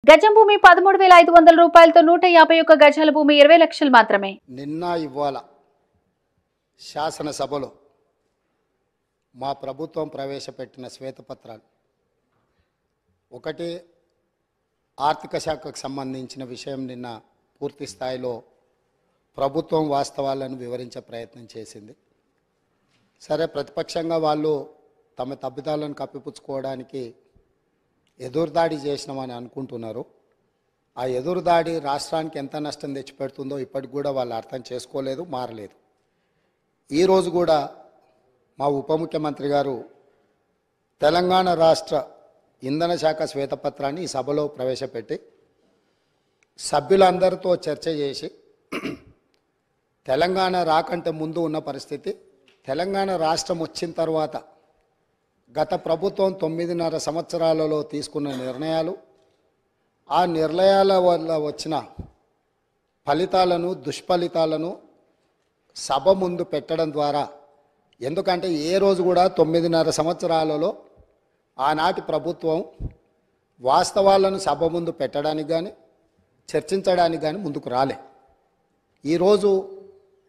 గజం భూమి 13,500 రూపాయలతో 151 గజాల భూమి 20 లక్షలు మాత్రమే. నిన్న ఇవ్వాల శాసనసభలో మా ప్రభుత్వం ప్రవేశపెట్టిన శ్వేతపత్రాలు ఒకటి ఆర్థిక శాఖకు సంబంధించిన విషయం నిన్న పూర్తి స్థాయిలో ప్రభుత్వం వాస్తవాలను వివరించే ప్రయత్నం చేసింది. సరే, ప్రతిపక్షంగా వాళ్ళు తమ తప్పిదాలను కప్పిపుచ్చుకోవడానికి ఎదురుదాడి చేసినామని అనుకుంటున్నారు. ఆ ఎదురుదాడి రాష్ట్రానికి ఎంత నష్టం తెచ్చిపెడుతుందో ఇప్పటికి కూడా వాళ్ళు అర్థం చేసుకోలేదు, మారలేదు. ఈరోజు కూడా మా ఉప ముఖ్యమంత్రి గారు తెలంగాణ రాష్ట్ర ఇంధన శాఖ శ్వేతపత్రాన్ని ఈ సభలో ప్రవేశపెట్టి సభ్యులందరితో చర్చ చేసి తెలంగాణ రాకంటే ముందు ఉన్న పరిస్థితి, తెలంగాణ రాష్ట్రం వచ్చిన తర్వాత గత ప్రభుత్వం 9.5 సంవత్సరాలలో తీసుకున్న నిర్ణయాలు, ఆ నిర్ణయాల వల్ల వచ్చిన ఫలితాలను, దుష్ఫలితాలను సభ ముందు పెట్టడం ద్వారా, ఎందుకంటే ఏ రోజు కూడా 9.5 సంవత్సరాలలో ఆనాటి ప్రభుత్వం వాస్తవాలను సభ ముందు పెట్టడానికి కానీ చర్చించడానికి కానీ ముందుకు రాలే. ఈరోజు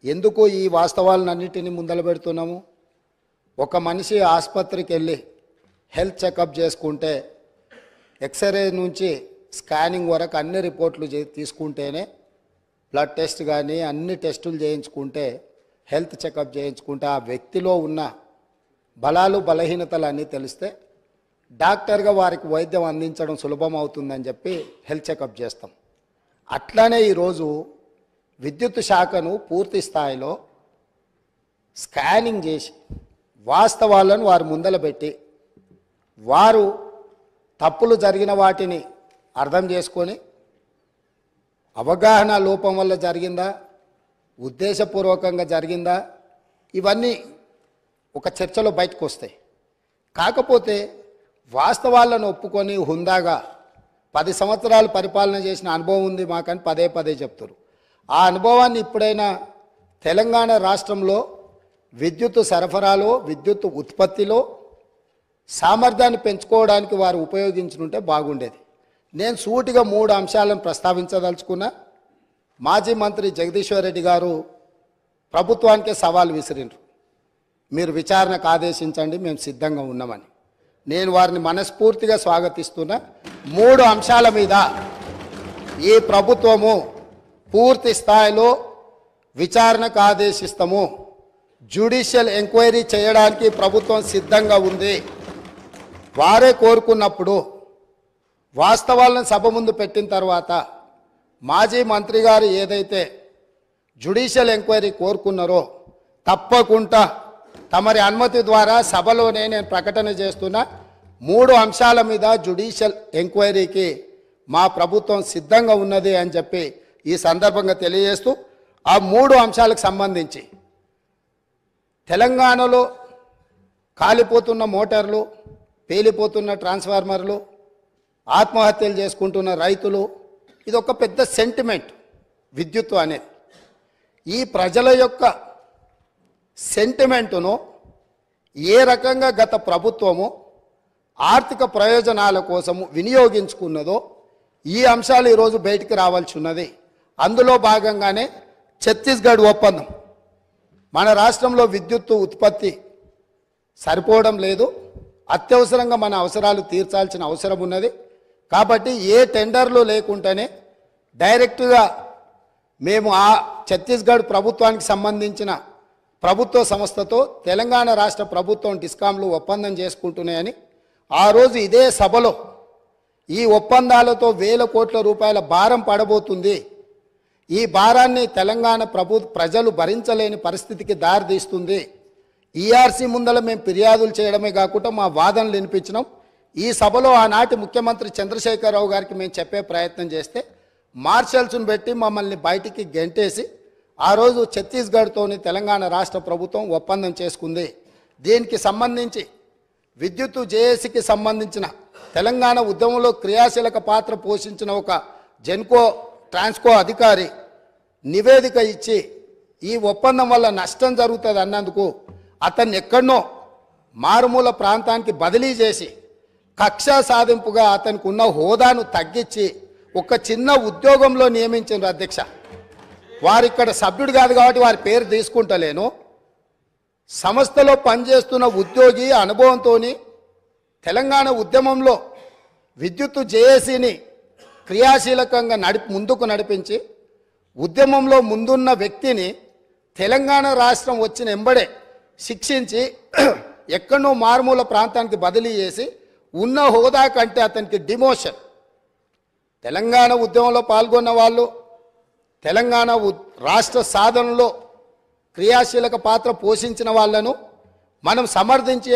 ఎందుకు ఈ వాస్తవాలన్నింటినీ ముందలు పెడుతున్నాము? ఒక మనిషి ఆసుపత్రికి వెళ్ళి హెల్త్ చెకప్ చేసుకుంటే ఎక్స్రే నుంచి స్కానింగ్ వరకు అన్ని రిపోర్ట్లు తీసుకుంటేనే, బ్లడ్ టెస్ట్ కానీ అన్ని టెస్టులు చేయించుకుంటే, హెల్త్ చెకప్ చేయించుకుంటే ఆ వ్యక్తిలో ఉన్న బలాలు బలహీనతలు అన్నీ తెలిస్తే డాక్టర్గా వారికి వైద్యం అందించడం సులభం అవుతుందని చెప్పి హెల్త్ చెకప్ చేస్తాం. అట్లానే ఈరోజు విద్యుత్ శాఖను పూర్తి స్థాయిలో స్కానింగ్ చేసి వాస్తవాలను వారు ముందల పెట్టి, వారు తప్పులు జరిగిన వాటిని అర్థం చేసుకొని అవగాహన లోపం వల్ల జరిగిందా, ఉద్దేశపూర్వకంగా జరిగిందా, ఇవన్నీ ఒక చర్చలో బయటకు వస్తాయి. కాకపోతే వాస్తవాలను ఒప్పుకొని హుందాగా 10 సంవత్సరాలు పరిపాలన చేసిన అనుభవం ఉంది మాకని పదే పదే చెప్తారు. ఆ అనుభవాన్ని ఇప్పుడైనా తెలంగాణ రాష్ట్రంలో విద్యుత్ సరఫరాలో, విద్యుత్ ఉత్పత్తిలో సామర్థ్యాన్ని పెంచుకోవడానికి వారు ఉపయోగించుకుంటే బాగుండేది. నేను సూటిగా 3 అంశాలను ప్రస్తావించదలుచుకున్నా. మాజీ మంత్రి జగదీశ్వర్ రెడ్డి గారు ప్రభుత్వానికే సవాల్ విసిరిండ్రు, మీరు విచారణకు ఆదేశించండి, మేము సిద్ధంగా ఉన్నామని. నేను వారిని మనస్ఫూర్తిగా స్వాగతిస్తున్నా. 3 అంశాల మీద ఈ ప్రభుత్వము పూర్తి స్థాయిలో విచారణకు ఆదేశిస్తాము, జ్యుడిషియల్ ఎంక్వైరీ చేయడానికి ప్రభుత్వం సిద్ధంగా ఉంది. వారే కోరుకున్నప్పుడు వాస్తవాలను సభ ముందు పెట్టిన తర్వాత మాజీ మంత్రి గారు ఏదైతే జ్యుడిషియల్ ఎంక్వైరీ కోరుకున్నారో తప్పకుండా తమరి అనుమతి ద్వారా సభలోనే నేను ప్రకటన చేస్తున్నా. 3 అంశాల మీద జ్యుడిషియల్ ఎంక్వైరీకి మా ప్రభుత్వం సిద్ధంగా ఉన్నది అని చెప్పి ఈ సందర్భంగా తెలియజేస్తూ, ఆ 3 అంశాలకు సంబంధించి తెలంగాణలో కాలిపోతున్న మోటార్లు, పేలిపోతున్న ట్రాన్స్ఫార్మర్లు, ఆత్మహత్యలు చేసుకుంటున్న రైతులు, ఇది ఒక పెద్ద సెంటిమెంట్ విద్యుత్తు అనేది. ఈ ప్రజల యొక్క సెంటిమెంటును ఏ రకంగా గత ప్రభుత్వము ఆర్థిక ప్రయోజనాల కోసము వినియోగించుకున్నదో ఈ అంశాలు ఈరోజు బయటికి రావాల్సి ఉన్నది. అందులో భాగంగానే ఛత్తీస్గఢ్ ఒప్పందం. మన రాష్ట్రంలో విద్యుత్తు ఉత్పత్తి సరిపోవడం లేదు, అత్యవసరంగా మన అవసరాలు తీర్చాల్సిన అవసరం ఉన్నది. కాబట్టి ఏ టెండర్లు లేకుండానే డైరెక్ట్గా మేము ఆ ఛత్తీస్గఢ్ ప్రభుత్వానికి సంబంధించిన ప్రభుత్వ సంస్థతో తెలంగాణ రాష్ట్ర ప్రభుత్వం డిస్కాంలు ఒప్పందం చేసుకుంటున్నాయని ఆ రోజు ఇదే సభలో ఈ ఒప్పందాలతో వేల కోట్ల రూపాయల భారం పడబోతుంది, ఈ భారాన్ని తెలంగాణ ప్రజలు భరించలేని పరిస్థితికి దారితీస్తుంది, ఈఆర్సీ ముందల మేము ఫిర్యాదులు చేయడమే కాకుండా మా వాదనలు వినిపించినాం. ఈ సభలో ఆనాటి ముఖ్యమంత్రి చంద్రశేఖరరావు గారికి మేము చెప్పే ప్రయత్నం చేస్తే మార్షల్స్ను పెట్టి మమ్మల్ని బయటికి గెంటేసి ఆ రోజు ఛత్తీస్గఢ్తోని తెలంగాణ రాష్ట్ర ప్రభుత్వం ఒప్పందం చేసుకుంది. దీనికి సంబంధించి విద్యుత్తు జేఏసీకి సంబంధించిన తెలంగాణ ఉద్యమంలో క్రియాశీలక పాత్ర పోషించిన ఒక జెన్కో ట్రాన్స్కో అధికారి నివేదిక ఇచ్చి ఈ ఒప్పందం వల్ల నష్టం జరుగుతుంది అన్నందుకు అతన్ని ఎక్కడనో మారుమూల ప్రాంతానికి బదిలీ చేసి కక్ష సాధింపుగా అతనికి ఉన్న హోదాను తగ్గించి ఒక చిన్న ఉద్యోగంలో నియమించారు అధ్యక్ష. వారు ఇక్కడ సభ్యుడు కాదు కాబట్టి వారి పేరు తీసుకుంటలేను. సంస్థలో పనిచేస్తున్న ఉద్యోగి అనుభవంతో తెలంగాణ ఉద్యమంలో విద్యుత్ జేఏసీని క్రియాశీలకంగా ముందుకు నడిపించి ఉద్యమంలో ముందున్న వ్యక్తిని తెలంగాణ రాష్ట్రం వచ్చిన ఎంబడే శిక్షించి ఎక్కడో మారుమూల ప్రాంతానికి బదిలీ చేసి ఉన్న హోదా కంటే అతనికి డిమోషన్. తెలంగాణ ఉద్యమంలో పాల్గొన్న వాళ్ళు తెలంగాణ రాష్ట్ర సాధనలో క్రియాశీలక పాత్ర పోషించిన వాళ్ళను మనం సమర్థించి